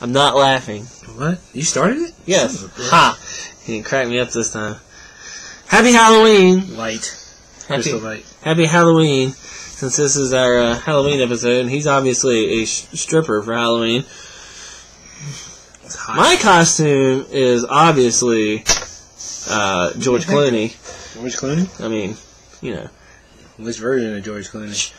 I'm not laughing. What? You started it? Yes. Ha! You didn't crack me up this time. Happy Halloween! Light. Crystal light. Happy Halloween. Since this is our Halloween episode, and he's obviously a stripper for Halloween. My costume is obviously George Clooney. George Clooney? I mean, you know. Which version of George Clooney?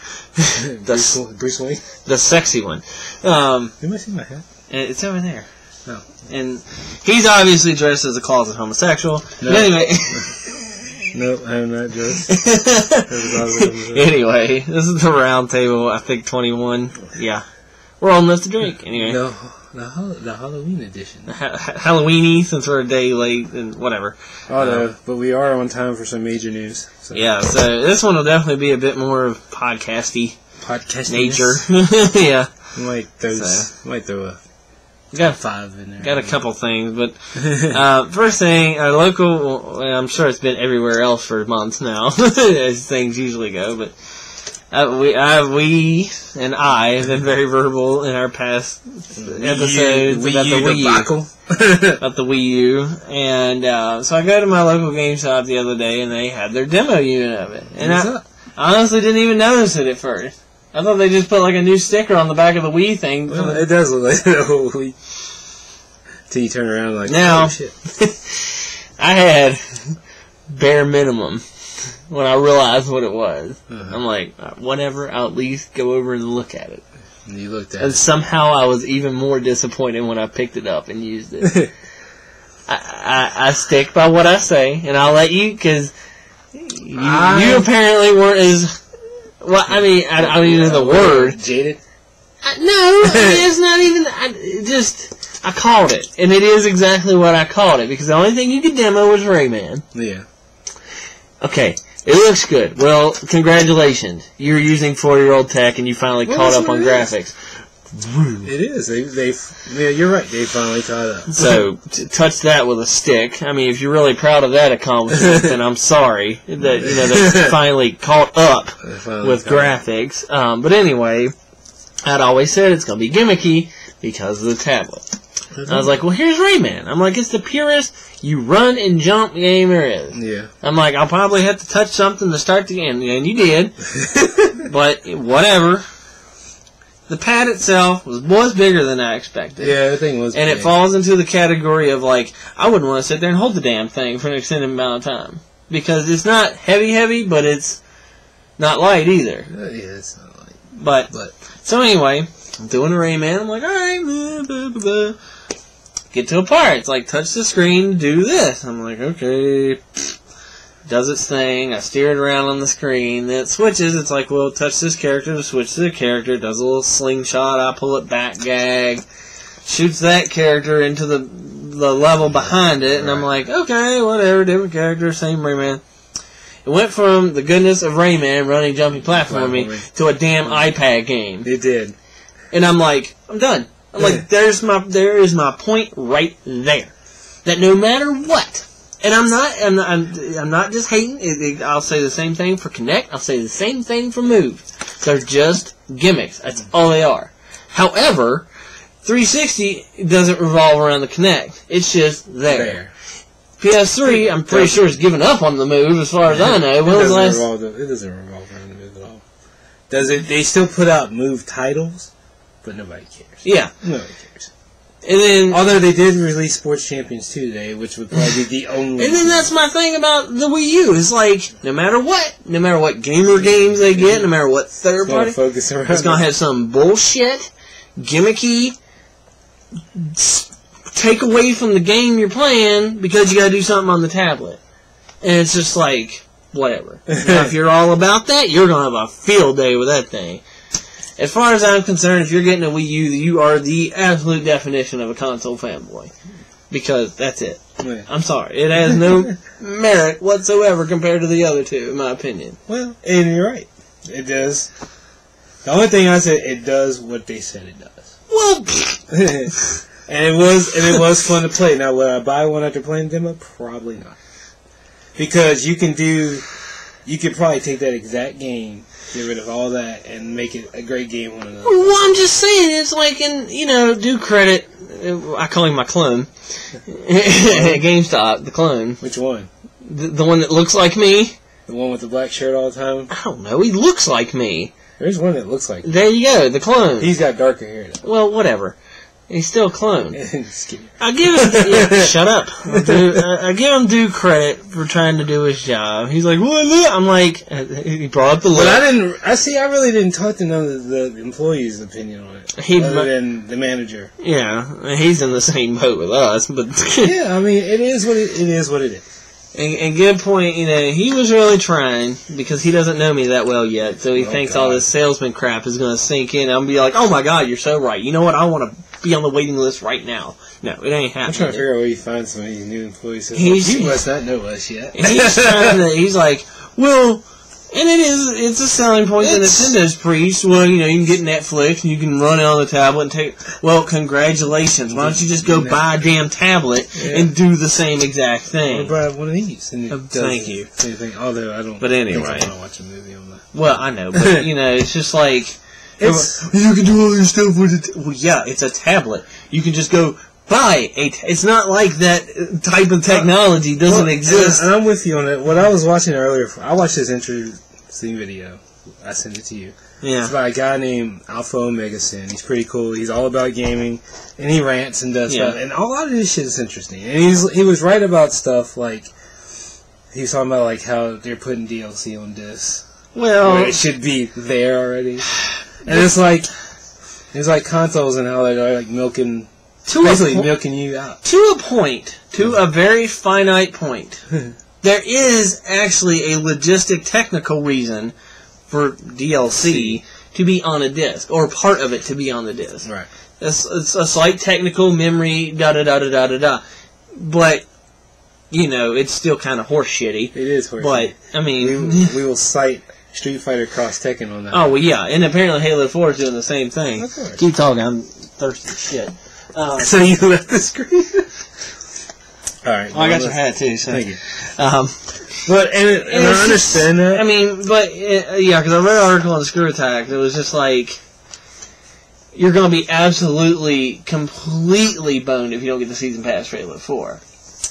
Bruce Wayne? The sexy one. You might see my hat. It's over there. Oh. And he's obviously dressed as a closet homosexual. No. But anyway. Nope, I am not dressed. Anyway, this is the Roundtable, I think 21. Yeah. We're old enough to drink. Anyway. No, the Halloween edition. Halloweeny, since we're a day late and whatever. Oh, no, but we are on time for some major news. So. Yeah, so this one will definitely be a bit more of podcasty nature. Yeah. Might throw a got 5 in there. Got a couple things, but first thing, our local, I'm sure it's been everywhere else for months now, as things usually go, but we and I have been very verbal in our past episodes about the wiiu. About the wiiu. And so I go to my local game shop the other day, and they had their demo unit of it. And I honestly didn't even notice it at first. I thought they just put like a new sticker on the back of the Wii thing. Well, it does look like the whole Wii. Till you turn around like, now, oh shit. I had bare minimum when I realized what it was. I'm like, whatever, I'll at least go over and look at it. And you looked at and it. Somehow I was even more disappointed when I picked it up and used it. I stick by what I say, and I'll let you, because you apparently weren't as... Well, I mean, I don't even know the word. Jaded? No, it's not even... I called it. And it is exactly what I called it. Because the only thing you could demo was Rayman. Yeah. Okay. It looks good. Well, congratulations. You're using 4-year-old tech and you finally caught up on graphics. It is. Yeah, you're right. They finally caught up. So, touch that with a stick. I mean, if you're really proud of that accomplishment, then I'm sorry that they finally caught up with graphics. But anyway, I'd always said it's going to be gimmicky because of the tablet. I was like, well, here's Rayman. I'm like, it's the purest you run and jump game there is. Yeah. I'm like, I'll probably have to touch something to start the game. And you did. But whatever. The pad itself was bigger than I expected. Yeah, the thing was and big. It falls into the category of, like, I wouldn't want to sit there and hold the damn thing for an extended amount of time. Because it's not heavy, but it's not light either. Yeah, it's not light. But so anyway, I'm doing a Rayman. I'm like, alright, blah, blah, blah. Get to a part. It's like, touch the screen, do this. I'm like, okay. Does its thing. I steer it around on the screen. Then it switches. It's like, well, touch this character to switch to the character. Does a little slingshot. I pull it back, gag. Shoots that character into the level behind it. And I'm like, okay, whatever. Different character, same Rayman. It went from the goodness of Rayman, running, jumping, platforming, to a damn iPad game. It did. And I'm like, I'm done. I'm like, there is my point right there. That no matter what, and I'm not just hating. I'll say the same thing for Kinect. I'll say the same thing for Move. They're just gimmicks. That's all they are. However, 360 doesn't revolve around the Kinect. It's just there. PS3, I'm pretty sure, is giving up on the Move as far as I know. It doesn't revolve around the Move at all. Does it? They still put out Move titles, but nobody cares. Yeah. Nobody cares. And then, although they did release Sports Champions 2 today, which would probably be the only... And then that's my thing about the Wii U. It's like, no matter what gamer games they get, no matter what third party, it's going to have some bullshit, gimmicky, take away from the game you're playing because you got to do something on the tablet. And it's just like, whatever. Now, if you're all about that, you're going to have a field day with that thing. As far as I'm concerned, if you're getting a Wii U, you are the absolute definition of a console fanboy. Because that's it. Yeah. I'm sorry. It has no merit whatsoever compared to the other two, in my opinion. Well, and you're right. It does. The only thing I said, it does what they said it does. Well, and it was fun to play. Now, will I buy one after playing demo? Probably not. Because you could probably take that exact game, get rid of all that, and make it a great game on another. Well, I'm just saying, it's like, do credit I call him my clone. At GameStop, the clone. Which one? The one that looks like me. The one with the black shirt all the time? I don't know. He looks like me. There's one that looks like me. There you go, the clone. He's got darker hair, though. Well, whatever. He's still a clone. Just kidding. I give him... Yeah, shut up. I give him due credit for trying to do his job. He's like, what? I'm like... He brought up the list. But I really didn't talk to none of the employees' opinion on it. Other than the manager. Yeah, he's in the same boat with us, but... Yeah, I mean, it is what it is. And good point, he was really trying, because he doesn't know me that well yet, so he thinks all this salesman crap is going to sink in, and I'm going to be like, oh my god, you're so right. You know what, I want to be on the waiting list right now. No, it ain't happening. I'm trying to figure out where you find some of these new employees. You must not know us yet. He's like, well... And it's a selling point that Nintendo's preached. Well, you can get Netflix and you can run it on the tablet and take... Well, congratulations. Why don't you just go buy a damn tablet and do the same exact thing? Or buy one of these. And thank you. Same thing. Although I don't... But anyway. I want to watch a movie on that. Well, I know. But, it's just like... you can do all your stuff with it. Well, yeah, it's a tablet. You can just go... buy it's not like that type of technology doesn't exist. And I'm with you on it. What I was watching earlier, I watched this interesting video. I sent it to you. Yeah. It's by a guy named Alpha Omega Sin. He's pretty cool. He's all about gaming, and he rants and does stuff. And a lot of this shit is interesting. And he was right about stuff like he was talking about like how they're putting DLC on discs. Well, it should be there already. And it's like consoles and how they're like milking you out. To a point. To a very finite point. There is actually a logistic technical reason for DLC to be on a disc. Or part of it to be on the disc. Right. It's a slight technical memory, da-da-da-da-da-da-da. But, it's still kind of horseshitty. It is horseshitty. But, I mean... we will cite Street Fighter Cross Tekken on that. Oh, well, yeah. And apparently Halo 4 is doing the same thing. Of course. Keep talking. I'm thirsty as shit. So you left the screen? Alright. I got your hat too, so. Thank you. But I understand that. I mean, but, because I read an article on Screw Attack that was just like, you're going to be absolutely, completely boned if you don't get the Season Pass for Halo 4.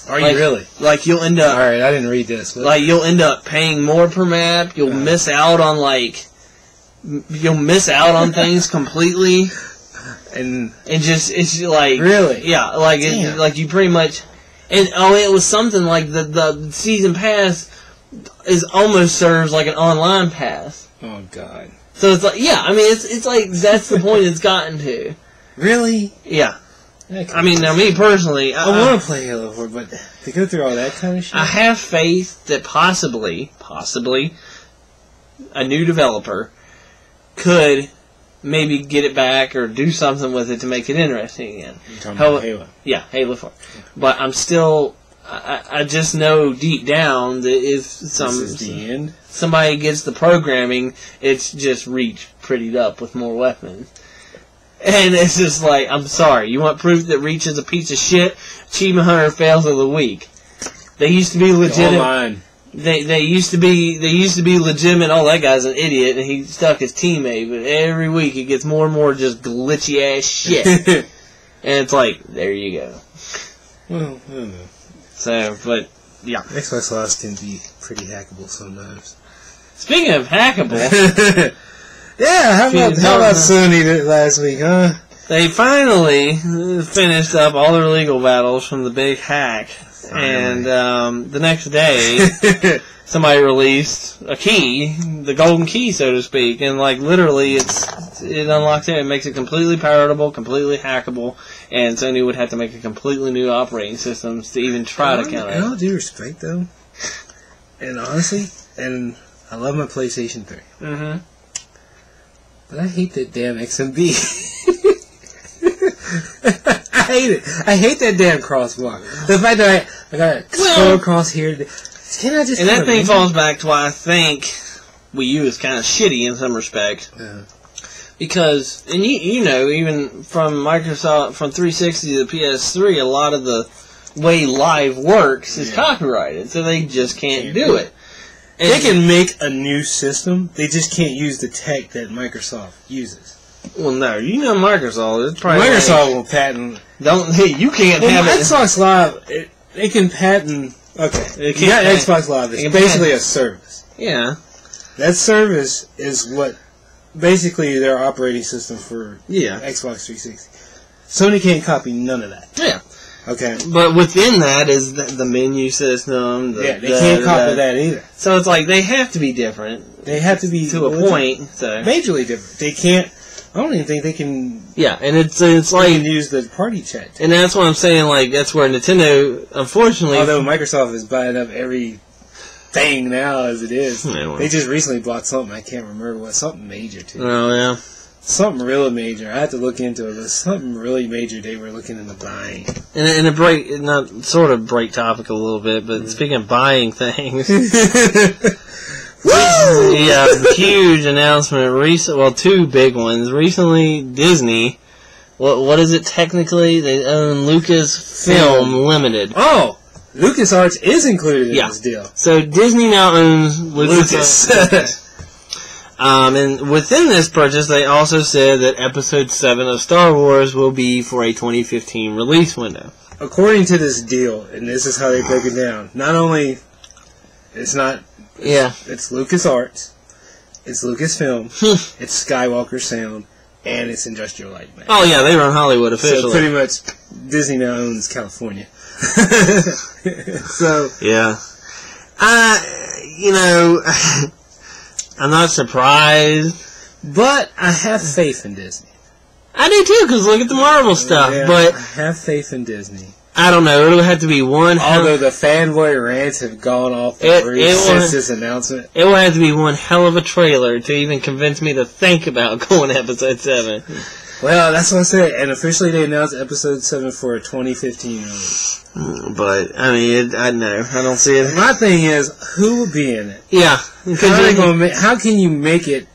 Are you really? Like, you'll end up... Alright, I didn't read this. But... Like, you'll end up paying more per map, you'll miss out on, you'll miss out on things completely... And just, it's like... Really? Yeah, like you pretty much... And, it was something like the Season Pass almost serves like an online pass. Oh, God. So it's like, yeah, I mean, it's like, that's the point it's gotten to. Really? Yeah. I mean, now me personally... I want to play Halo 4, but to go through all that kind of shit... I have faith that possibly, a new developer could... maybe get it back or do something with it to make it interesting again. You're talking about Halo? Yeah, Halo 4. But I'm still... I just know deep down that if somebody gets the programming, it's just Reach prettied up with more weapons. And it's just like, I'm sorry, you want proof that Reach is a piece of shit? Achievement Hunter fails of the week. They used to be legitimate. They used to be legitimate. Oh, that guy's an idiot, and he stuck his teammate. But every week it gets more and more just glitchy ass shit, and it's like, there you go. Well, I don't know. So, but yeah, Xbox Live can be pretty hackable sometimes. Speaking of hackable, yeah, how about Sony last week, huh? They finally finished up all their legal battles from the big hack. And the next day, somebody released a key, the golden key, so to speak, and like literally, it unlocks it. It makes it completely piratable, completely hackable, and Sony would have to make a completely new operating system to even try to counter it. In all due respect, though, and honestly, and I love my PlayStation 3, but I hate that damn XMB. I hate it. I hate that damn crosswalk. The fact that I got to scroll across here. Can I just? And that thing falls back to why I think Wii U is kind of shitty in some respect. Because, and you know, even from Microsoft, from 360 to the PS3, a lot of the way Live works is copyrighted, so they just can't do it. And they can make a new system, they just can't use the tech that Microsoft uses. Well, no, you know Microsoft. It's probably Microsoft will patent. You can't have it. Xbox Live, they can patent. Okay, you got Xbox Live. It's basically a service. Yeah. That service is what basically their operating system for Yeah. Xbox 360. Sony can't copy none of that. Yeah. Okay. But within that is the menu system. They can't copy that either. So it's like they have to be different. They have to be to a point. So majorly different. They can't. I don't even think they can. Yeah, and it's like they can use the party chat. And that's what I'm saying. Like that's where Nintendo, unfortunately, although Microsoft is buying up every thing now as it is, they just recently bought something. I can't remember what. Something major too. Oh yeah. Something really major. I have to look into it. But something really major they were looking into buying. And a break, not sort of break topic a little bit, but speaking of buying things, yeah, huge announcement. Well, two big ones. Recently, Disney. What is it technically? They own Lucasfilm Limited. Oh, LucasArts is included in this deal. So Disney now owns Lucas. And within this purchase, they also said that Episode 7 of Star Wars will be for a 2015 release window. According to this deal, and this is how they break it down, not only it's LucasArts, it's Lucasfilm, it's Skywalker Sound, and it's Industrial Light and Magic. Oh yeah, they run Hollywood officially. So pretty much, Disney now owns California. So yeah, I'm not surprised, but I have faith in Disney. I do too, because look at the Marvel stuff. Yeah, but I have faith in Disney. I don't know. It'll have to be one. Although the fanboy rants have gone off the roof since this announcement, it will have to be one hell of a trailer to even convince me to think about going to Episode 7. Well, that's what I said. And officially, they announced Episode 7 for a 2015 release. But I mean, I know I don't see it. My thing is, who will be in it? Yeah. How can you make it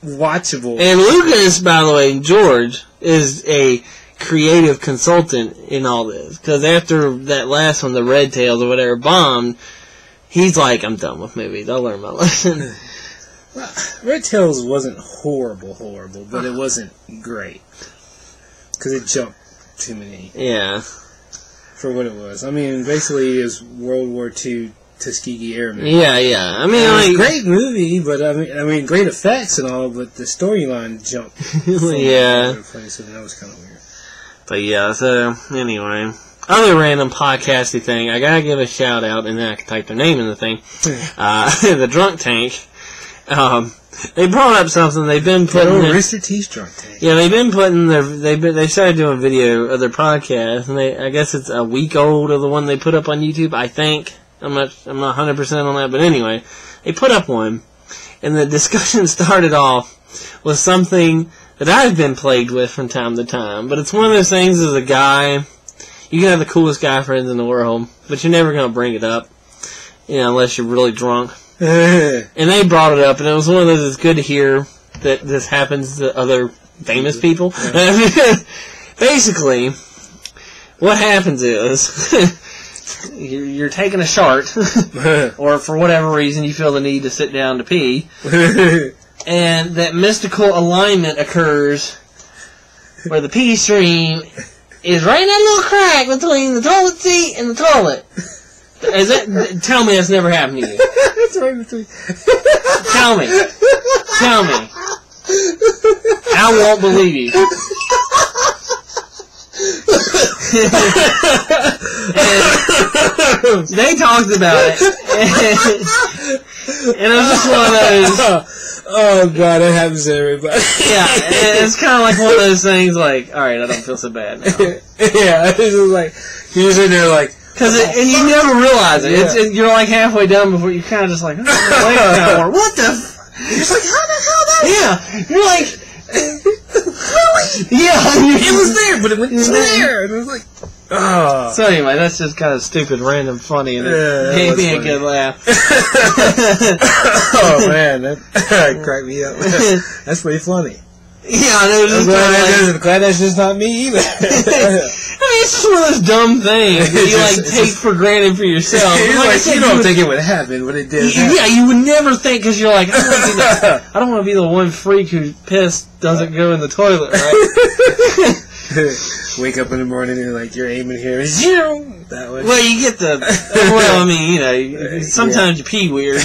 watchable? And Lucas, by the way, George, is a creative consultant in all this. Because after that last one, the Red Tails or whatever, bombed, he's like, I'm done with movies. I'll learn my lesson. Well, Red Tails wasn't horrible, but it wasn't great. Because it jumped too many. Yeah. For what it was. I mean, basically, it was World War II Tuskegee Airmen. Yeah. I mean, it was a great movie, but I mean, great effects and all, but the storyline jumped. Yeah. Place, and that was kind of weird. But yeah, so anyway, other random podcasty thing. I gotta give a shout out, and then I can type their name in the thing. The Drunk Tank. They brought up something they've been putting. Rooster Teeth's Drunk Tank. Yeah, they've been putting they started doing video of their podcast, and I guess it's a week old of the one they put up on YouTube. I think I'm not 100% on that, but anyway, they put up one, and the discussion started off with something that I've been plagued with from time to time. But it's one of those things as a guy, you can have the coolest guy friends in the world, but you're never gonna bring it up, unless you're really drunk. And they brought it up, and it was one of those. It's good to hear that this happens to other famous people. Basically, what happens is you're taking a shart, or for whatever reason you feel the need to sit down to pee, and that mystical alignment occurs where the pee stream is right in that little crack between the toilet seat and the toilet. Tell me that's never happened to you. It's right between. Tell me. I won't believe you. And they talked about it. And it was just one of those. Oh God, it happens to everybody. Yeah, it's kind of like one of those things. Like, all right, I don't feel so bad now. Yeah, it's just like you're sitting there like. And you never realize it. Yeah. You're like halfway done before you kind of just like, oh, what the? You're just like, how the hell that? Yeah, you're like, really? Yeah, it was there, but it went there, and it was like, oh. So anyway, that's just kind of stupid, random, funny, and it gave me a good laugh. Oh man, that cracked me up. That's pretty funny. Yeah, I know. I'm glad that's just not me either. I mean, it's just one of those dumb things that you like take for granted for yourself. You don't think it would happen, but it did. Yeah, you would never think because you're like, I don't want to be the one freak who piss doesn't go in the toilet, right? Wake up in the morning and like you're aiming here, that way. Well, you get the. Well, I mean, you know, sometimes you pee weird.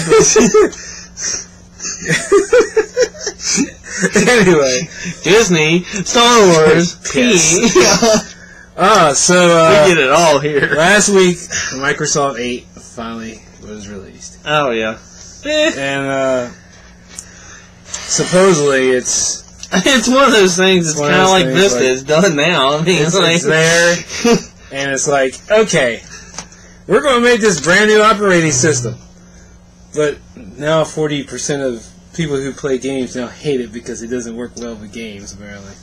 Anyway, Disney, Star Wars, pee. So we get it all here. Last week, Microsoft 8 finally was released. Oh yeah, and supposedly it's one of those things. It's kind of like Vista. It's done now. I mean, it's there, and it's like, okay, we're going to make this brand new operating system, but now 40% of people who play games now hate it because it doesn't work well with games, apparently.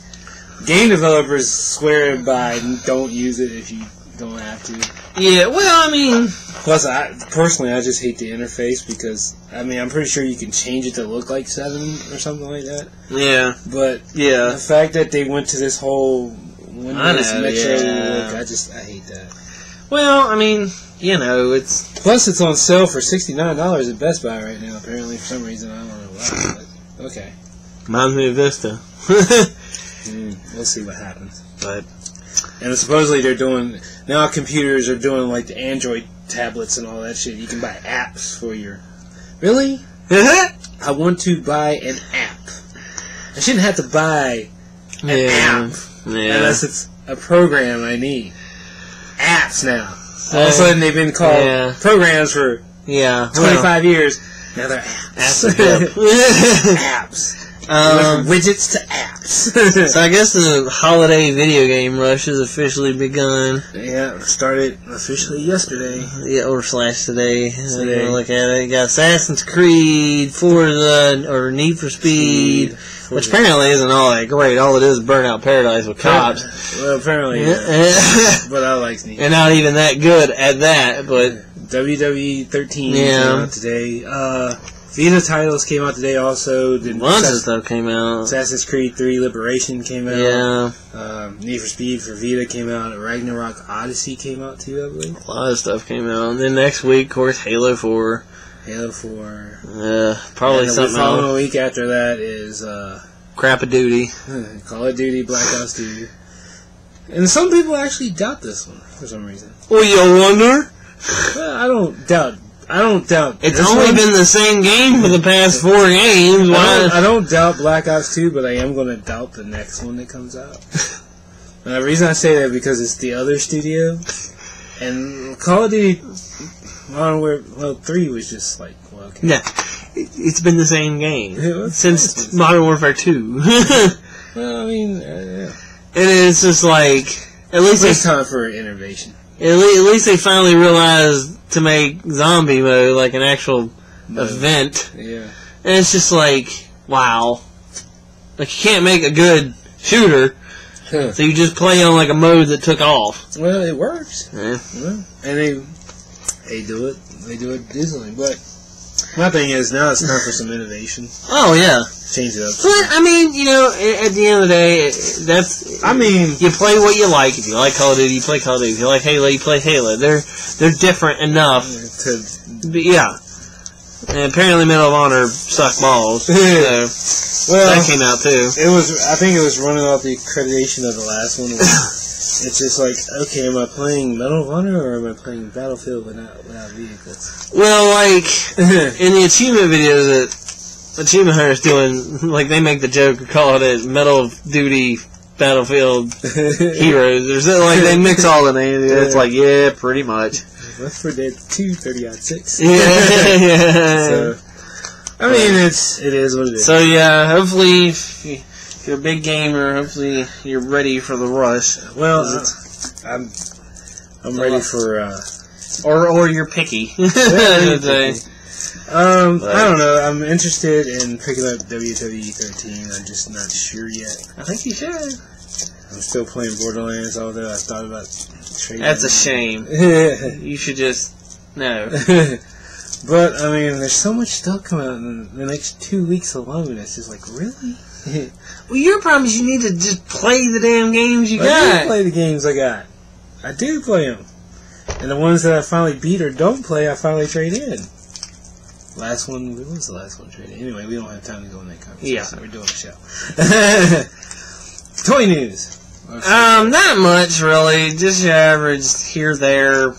Game developers swear by don't use it if you don't have to. Yeah, well, I mean... Plus, I just hate the interface because, I mean, I'm pretty sure you can change it to look like 7 or something like that. Yeah. But the fact that they went to this whole Windows Metro look, I hate that. Well, I mean, you know, it's... Plus, it's on sale for $69 at Best Buy right now, apparently, for some reason. I don't know why, but okay. Reminds me of Vista. We'll see what happens. But... And supposedly they're doing... Now computers are doing, like, the Android tablets and all that shit. You can buy apps for your... Really? I want to buy an app. I shouldn't have to buy an app unless it's a program I need. Apps now. All of a sudden they've been called programs for 25 years. Now they're apps. Apps. Widgets to apps. So I guess the holiday video game rush has officially begun. Yeah, it started officially yesterday. Yeah, or / today. Look at it. You got Assassin's Creed, Forza, or Need for Speed, which apparently isn't all that great. All it is Burnout Paradise with cops. Well, apparently, but I like Need. And not even that good at that, but... WWE 13 came out today. Vita titles came out today also. Bunch of stuff came out. Assassin's Creed 3 Liberation came out. Yeah. Need for Speed for Vita came out. Ragnarok Odyssey came out too, I believe. A lot of stuff came out. And then next week, of course, Halo 4. Halo 4. Probably something else. The following week after that is... Crap-a-Duty. Call of Duty, Black Ops 2. And some people actually doubt this one for some reason. Well, you wonder? Well, I don't doubt. It's only been the same game for the past 4 games. I don't doubt Black Ops 2, but I am going to doubt the next one that comes out. And the reason I say that because it's the other studio, and Call of Duty, 3 was just like, well, okay. Yeah, it's been the same game since Modern Warfare 2. Well, I mean, and it's just like at least it's time for innovation. At least they finally realized to make zombie mode like an actual event. Yeah. And it's just like, wow. Like, you can't make a good shooter, so you just play on like a mode that took off. Well, it works. Yeah. Well, and they do it. They do it decently. But my thing is, now it's time for some innovation. Oh, yeah. Change it up. But, I mean, you know, at the end of the day, that's... I mean... You play what you like. If you like Call of Duty, you play Call of Duty. If you like Halo, you play Halo. They're different enough to... Yeah. And apparently Medal of Honor sucked balls. So, well, that came out, too. I think it was running off the accreditation of the last one. It's just like, okay, am I playing Medal of Honor or am I playing Battlefield without vehicles? Well, like, in the achievement videos that Achievement Hunter's doing, like, they make the joke or call it Medal of Duty Battlefield Heroes or something, like, they mix all the names. It's like, yeah, pretty much. Left 4 Dead 2, 30-6. Yeah. So, I mean, it is what it is. So, yeah, hopefully, if you're a big gamer, hopefully you're ready for the rush. Well, I'm ready for, or you're picky. I don't know. I'm interested in picking up WWE 13. I'm just not sure yet. I think you should. I'm still playing Borderlands, although I thought about trading. That's a shame. You should just... No. But, I mean, there's so much stuff coming out in the next 2 weeks alone. It's just like, really? Well, your problem is you need to just play the damn games you I got. do play the games I got. I do play them. And the ones that I finally beat or don't play, I finally trade in. Last one, what was the last one traded? Anyway, we don't have time to go in that conversation. Yeah. We're doing a show. Toy news. Not much really. Just your average here, there.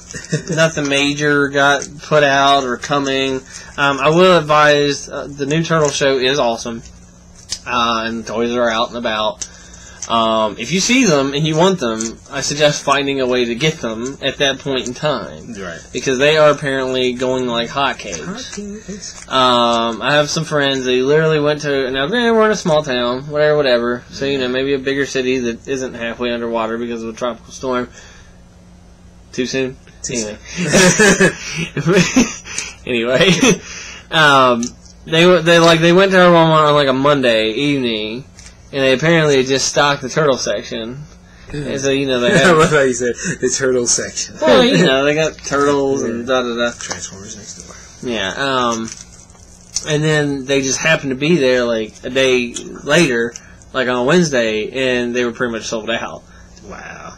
Nothing major got put out or coming. I will advise the new Turtle show is awesome, and toys are out and about. If you see them and you want them, I suggest finding a way to get them at that point in time. Right. Because they are apparently going like hotcakes. I have some friends, they literally went to, now we're in a small town, whatever. So, maybe a bigger city that isn't halfway underwater because of a tropical storm. Too soon? Anyway. Anyway. They went to our Walmart on like a Monday evening. And they apparently just stocked the turtle section. And so, they have... I love how you said the turtle section. Well, they got turtles and da-da-da. Transformers next door. Yeah, and then they just happened to be there, like, a day later, like on Wednesday, and they were pretty much sold out. Wow.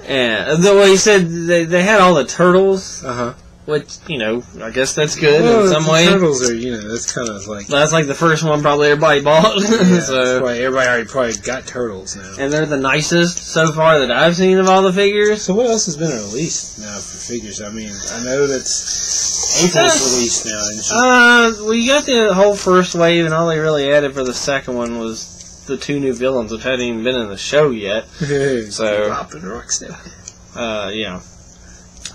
And, well, he said they had all the turtles. Uh-huh. Which, I guess that's good in some way. Turtles are, that's kind of like... That's like the first one probably everybody bought. Yeah, so everybody already probably got turtles now. And they're the nicest so far that I've seen of all the figures. So what else has been released now for figures? I mean, I know that's April's released now, isn't she? Well, you got the whole first wave, and all they really added for the second one was the 2 new villains, which hadn't even been in the show yet. So, Pop and Rocksteady. Yeah.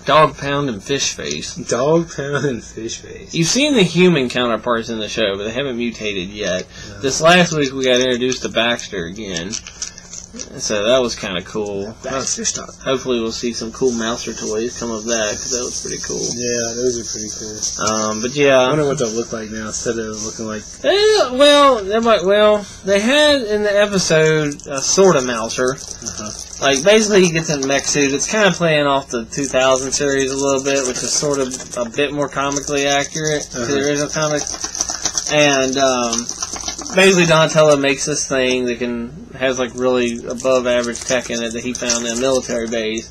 Dog Pound and Fish Face. Dog Pound and Fish Face. You've seen the human counterparts in the show, but they haven't mutated yet. No. This last week we got introduced to Baxter again. So that was kind of cool. Baxter stuff. Hopefully we'll see some cool Mouser toys come of that, because that was pretty cool. Yeah, those are pretty cool. But yeah. I wonder what they'll look like now instead of looking like... They had in the episode a sort of Mouser. Like, basically he gets in a mech suit. It's kind of playing off the 2000 series a little bit, which is sort of a bit more comically accurate to the original comic. And, basically Donatello makes this thing that has like really above average tech in it that he found in a military base.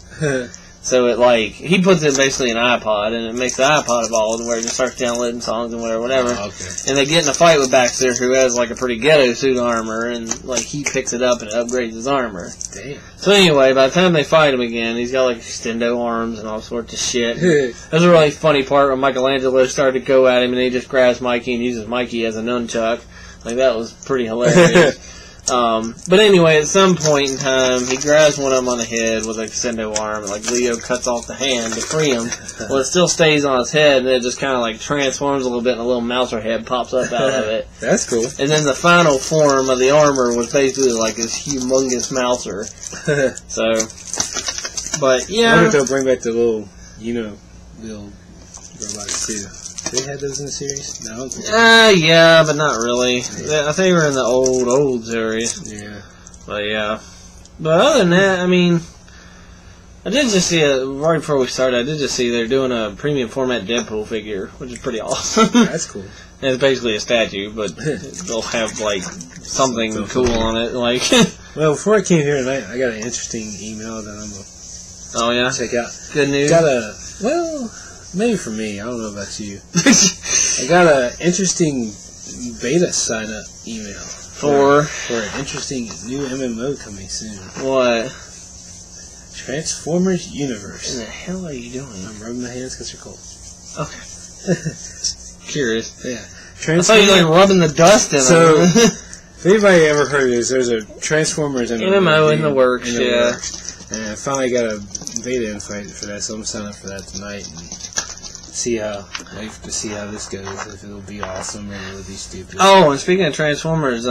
So he puts it basically in an iPod, and it makes the iPod evolve where it just starts downloading songs and whatever. Oh, okay. And they get in a fight with Baxter, who has like a pretty ghetto suit of armor, and like he picks it up and it upgrades his armor. Damn. So anyway, by the time they fight him again, he's got like extendo arms and all sorts of shit. There's a really funny part where Michelangelo started to go at him, and he just grabs Mikey and uses Mikey as a nunchuck. Like, that was pretty hilarious. But anyway, at some point in time, he grabs one of them on the head with an extendo arm, and like Leo cuts off the hand to free him. Well, it still stays on his head, and it just kind of like transforms a little bit, and a little Mouser head pops up out of it. That's cool. And then the final form of the armor was basically like this humongous Mouser. So, but yeah. I wonder if they'll bring back the little robots too. They had those in the series? No. Yeah, but not really. Yeah. I think they were in the old series. Yeah. But yeah. But other than that, I mean, I did just see right before we started, I did just see they're doing a premium format Deadpool figure, which is pretty awesome. That's cool. And it's basically a statue, but they'll have like something cool on it. Like. Well, before I came here tonight, I got an interesting email that I'm gonna check out. Good news. Maybe for me, I don't know about you. I got an interesting beta sign-up email for an interesting new MMO coming soon. What? Transformers Universe. What the hell are you doing? I'm rubbing my hands because they're cold. Okay. Curious. Yeah. I thought you were like rubbing the dust in them. If anybody ever heard of this, there's a Transformers MMO in the works, yeah. And I finally got a beta invite for that, so I'm signing up for that tonight. And wait to see how this goes, if it'll be awesome or it'll be stupid. Oh, and speaking of Transformers,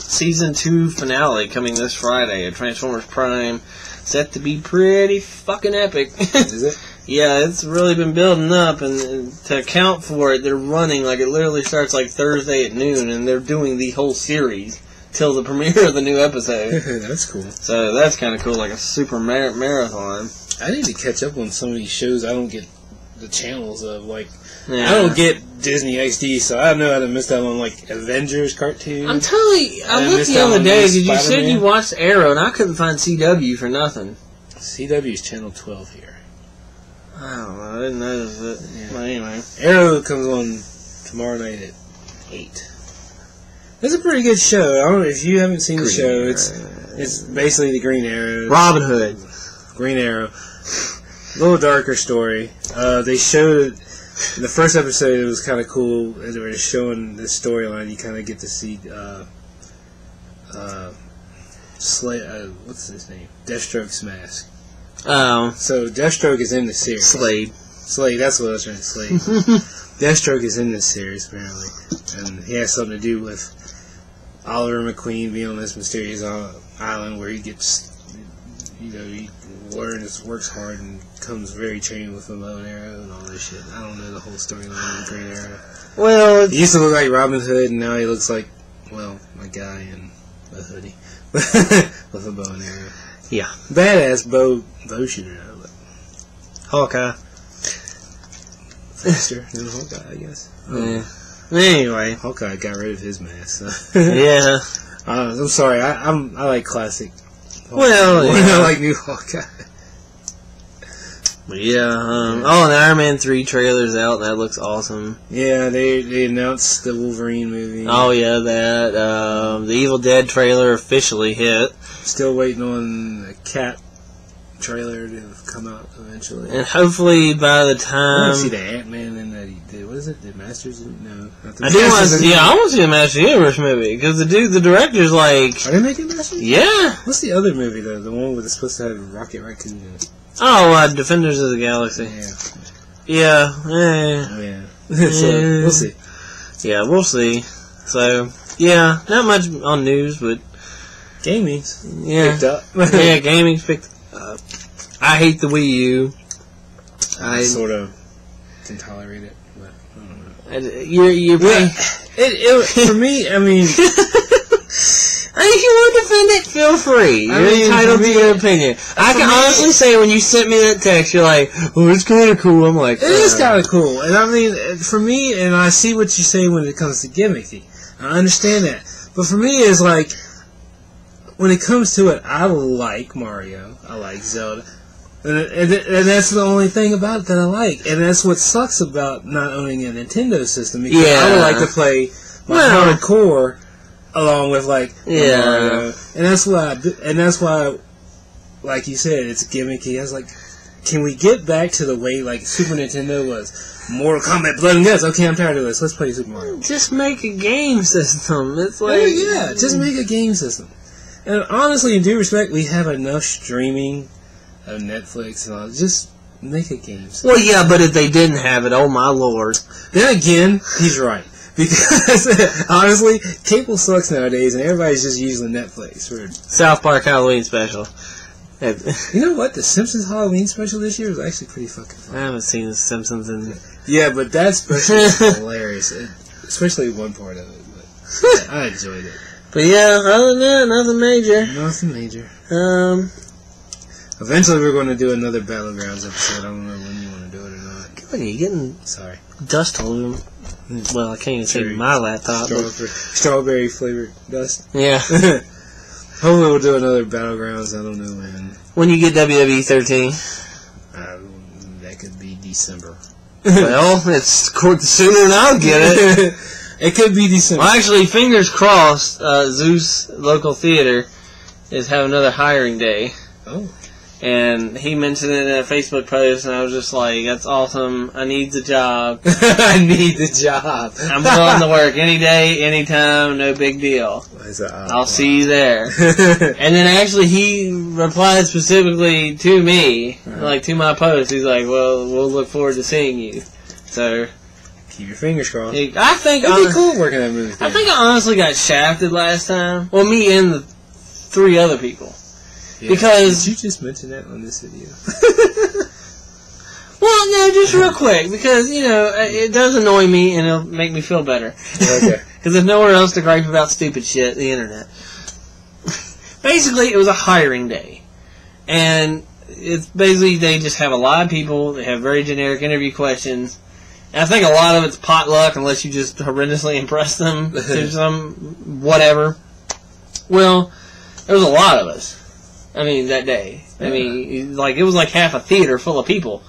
Season 2 finale coming this Friday at Transformers Prime, set to be pretty fucking epic. Is it? Yeah, it's really been building up, and to account for it, they're running, like it literally starts like Thursday at noon, and they're doing the whole series till the premiere of the new episode. That's cool. So that's kind of cool, like a super marathon. I need to catch up on some of these shows I don't get the channels of like. Yeah. I don't get Disney XD, so I don't know how to miss out on like Avengers cartoon. I'm telling you, I looked the other day because you said you watched Arrow, and I couldn't find CW for nothing. CW's channel 12 here. I don't know. I didn't notice it. Yeah. But anyway, Arrow comes on tomorrow night at 8. It's a pretty good show. I don't know if you haven't seen the show. It's basically the Green Arrow. Robin Hood. Green Arrow. A little darker story. They showed in the first episode. It was kind of cool. As they were showing the storyline, you kind of get to see what's his name? Deathstroke's mask. Oh. So Deathstroke is in the series. Slade. That's what I was trying to say. Deathstroke is in this series apparently, and he has something to do with Oliver McQueen being on this mysterious island where he gets, he learns, works hard, and comes very trained with a bow and arrow and all this shit. I don't know the whole storyline of the Green Arrow. Well, he used to look like Robin Hood, and now he looks like, well, a guy in a hoodie with a bow and arrow. Yeah, badass bow shooter though. But Hawkeye. Faster than Hawkeye, I guess. Yeah. Anyway, Hawkeye got rid of his mask. So. Yeah. I'm sorry. I like classic. Hawkeye. Well, yeah. I like new Hawkeye. But yeah. And Iron Man 3 trailer's out. That looks awesome. Yeah, they announced the Wolverine movie. Oh yeah, that. The Evil Dead trailer officially hit. Still waiting on the Cat trailer to come out eventually. And hopefully by the I time... want to see the Ant-Man and what is it? The Masters? No. I want to see the Master Universe movie, because the director's like... Are they making Masters? Yeah. What's the other movie, though? The one where it's supposed to have Rocket Raccoon in it? Oh, Defenders of the Galaxy. Yeah. Yeah. So, we'll see. Yeah, we'll see. So, yeah, not much on news, but... Gaming's picked up. Yeah, gaming's picked up. I hate the Wii U. I sort of can tolerate it, but I don't know. You're for me, I mean... If you want to defend it, feel free. You're entitled to your opinion. I can honestly say when you sent me that text, you're like, oh, it's kind of cool. I'm like, it is kind of cool. And I mean, for me, and I see what you say when it comes to gimmicky. I understand that. But for me, it's like, when it comes to it, I like Mario. I like Zelda. And that's the only thing about it that I like. And that's what sucks about not owning a Nintendo system. Because I would like to play my hardcore along with like Mario. And that's why, like you said, it's gimmicky. I was like, can we get back to the way like Super Nintendo was? Mortal Kombat, Blood and Guts. Okay, I'm tired of this. Let's play Super Mario. Just make a game system. It's like... just make a game system. And honestly, in due respect, we have enough streaming of Netflix and all. Just make a game system. Well, yeah, but if they didn't have it, oh my lord. Then again, he's right. Because, honestly, cable sucks nowadays, and everybody's just using Netflix for... South Park Halloween special. You know what? The Simpsons Halloween special this year was actually pretty fucking fun. I haven't seen The Simpsons in... Yeah, but that special is hilarious. Especially one part of it. But I enjoyed it. But yeah, other than that, nothing major. Nothing major. Eventually we're going to do another Battlegrounds episode. I don't know when you want to do it or not. God, you're getting... Sorry. Dust all over. Well, I can't even say my laptop. Strawberry flavored dust. Yeah. Hopefully we'll do another Battlegrounds. I don't know when. When you get WWE 13? That could be December. Well, it's sooner than I'll get it. It could be December. Well, actually, fingers crossed, Zeus Local Theater is having another hiring day. Oh. And he mentioned it in a Facebook post, and I was just like, that's awesome. I need the job. I need the job. I'm willing to work any day, anytime, no big deal. I'll see you there. And then actually he replied specifically to me, like to my post. He's like, well, we'll look forward to seeing you. So... Keep your fingers crossed. I think it'd be cool working at a movie theater. I think I honestly got shafted last time. Well, me and the 3 other people. Yeah. Because... Did you just mention that on this video? Well, no, just real quick. Because, it does annoy me and it'll make me feel better. Okay. Because there's nowhere else to gripe about stupid shit, the internet. Basically, it was a hiring day. And it's basically they just have a lot of people. They have very generic interview questions. And I think a lot of it's potluck unless you just horrendously impress them to some whatever. Well, there was a lot of us. I mean, that day. I mean, like it was like half a theater full of people.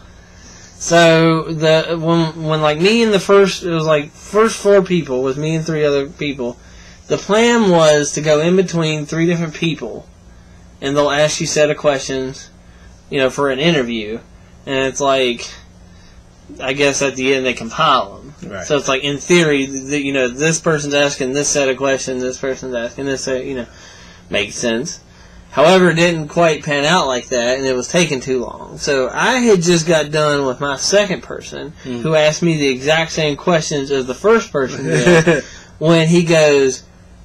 So when like me and it was like first 4 people was me and 3 other people. The plan was to go in between 3 different people, and they'll ask you a set of questions, for an interview, and it's like, I guess at the end they compile them. Right. So it's like in theory, this person's asking this set of questions, this person's asking this set, makes sense. However, it didn't quite pan out like that, and it was taking too long. So I had just got done with my second person, who asked me the exact same questions as the first person did, when he goes,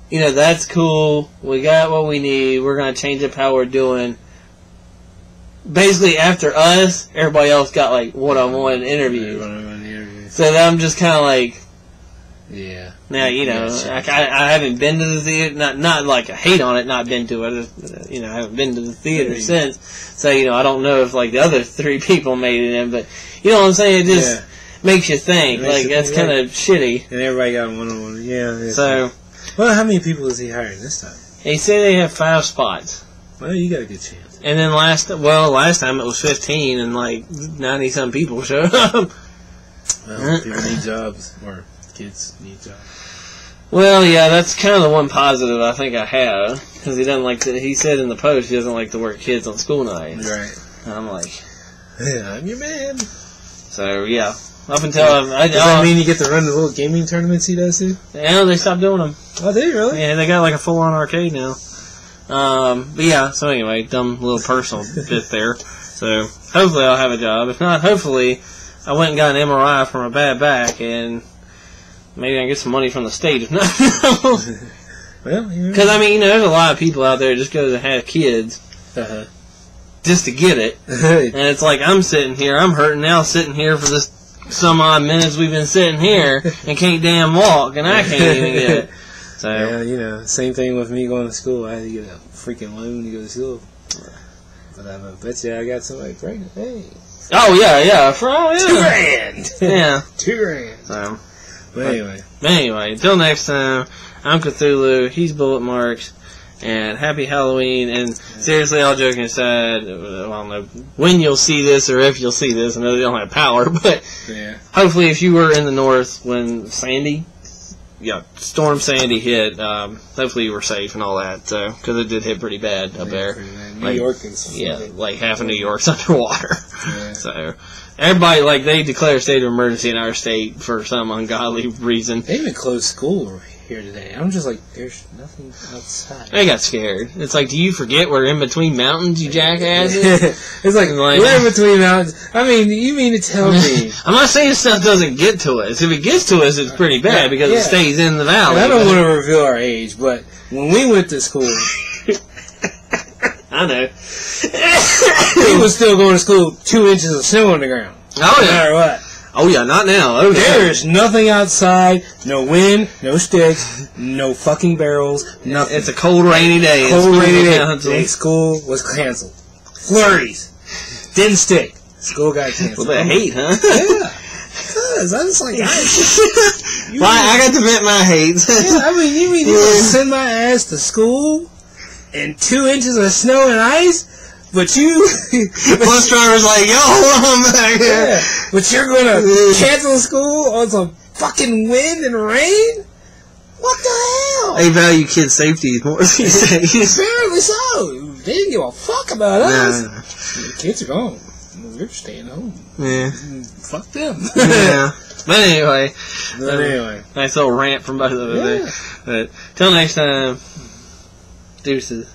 that's cool, we got what we need, we're going to change up how we're doing. Basically, after us, everybody else got, like, one-on-one interviews. So I'm just kind of like... Yeah. Now, I haven't been to the theater, not like I hate on it, not been to it, I haven't been to the theater since, so, I don't know if, like, the other 3 people made it in, but, you know what I'm saying, it just makes you think, like, that's kind of shitty. And everybody got one-on-one, yeah. So... Well, how many people is he hiring this time? They say they have 5 spots. Well, you got a good chance. And then last time it was 15, and, like, 90-some people showed up. Well, people need jobs, or... Kids need jobs. Well, yeah, that's kind of the one positive I think I have, because he doesn't like to. He said in the post he doesn't like to work kids on school nights. Right. And I'm like, yeah, I'm your man. So yeah, up until does that mean you get to run the little gaming tournaments he does too? Yeah, they stopped doing them. Oh, did you really? Yeah, they got like a full-on arcade now. But yeah, so anyway, dumb little personal bit there. So hopefully I'll have a job. If not, hopefully I went and got an MRI for my bad back and. Maybe I can get some money from the state, if not. Well, because there's a lot of people out there just go to have kids just to get it, and it's like I'm sitting here, I'm hurting now, sitting here for this some odd minutes we've been sitting here and can't damn walk, and I can't even get it. So yeah, same thing with me going to school. I had to get a freaking loan to go to school, but I bet you I got somebody pregnant. Hey. Oh yeah, for $2,000. Yeah, $2,000. So. But anyway, until next time, I'm Cthulhu, he's Bullet Marks, and happy Halloween, and seriously, all joking aside, I don't know when you'll see this or if you'll see this, I know they don't have power, but hopefully if you were in the north when Storm Sandy hit, hopefully you were safe and all that, so, because it did hit pretty bad up there. New York is... Yeah, like half of New York's underwater. Yeah. So... Everybody, they declare a state of emergency in our state for some ungodly reason. They even closed school here today. I'm just like, there's nothing outside. They got scared. It's like, do you forget we're in between mountains, you jackasses? It's like, we're in between mountains. I mean, you mean to tell me... I'm not saying stuff doesn't get to us. If it gets to us, it's pretty bad because it stays in the valley. And I don't want to reveal our age, but when we went to school... I know. He was still going to school 2 inches of snow on the ground. Oh, yeah. No matter what. Oh, yeah, not now. Oh, there is nothing outside. No wind, no sticks, no fucking barrels, nothing. It's a cold, rainy day. Today school was canceled. Flurries. Didn't stick. School got canceled. Well, they hate, huh? Yeah. Because I was like, I got to vent my hate. Yeah, I mean, you mean you send my ass to school and 2 inches of snow and ice? But you... Bus driver's like, yo, hold on back here. Yeah. But you're going to cancel school on some fucking wind and rain? What the hell? They value kids' safety more these days. Apparently so. They didn't give a fuck about us. The kids are gone. We're staying home. Yeah. Fuck them. Yeah. But anyway. Nice little rant from both of us there. But till next time, deuces.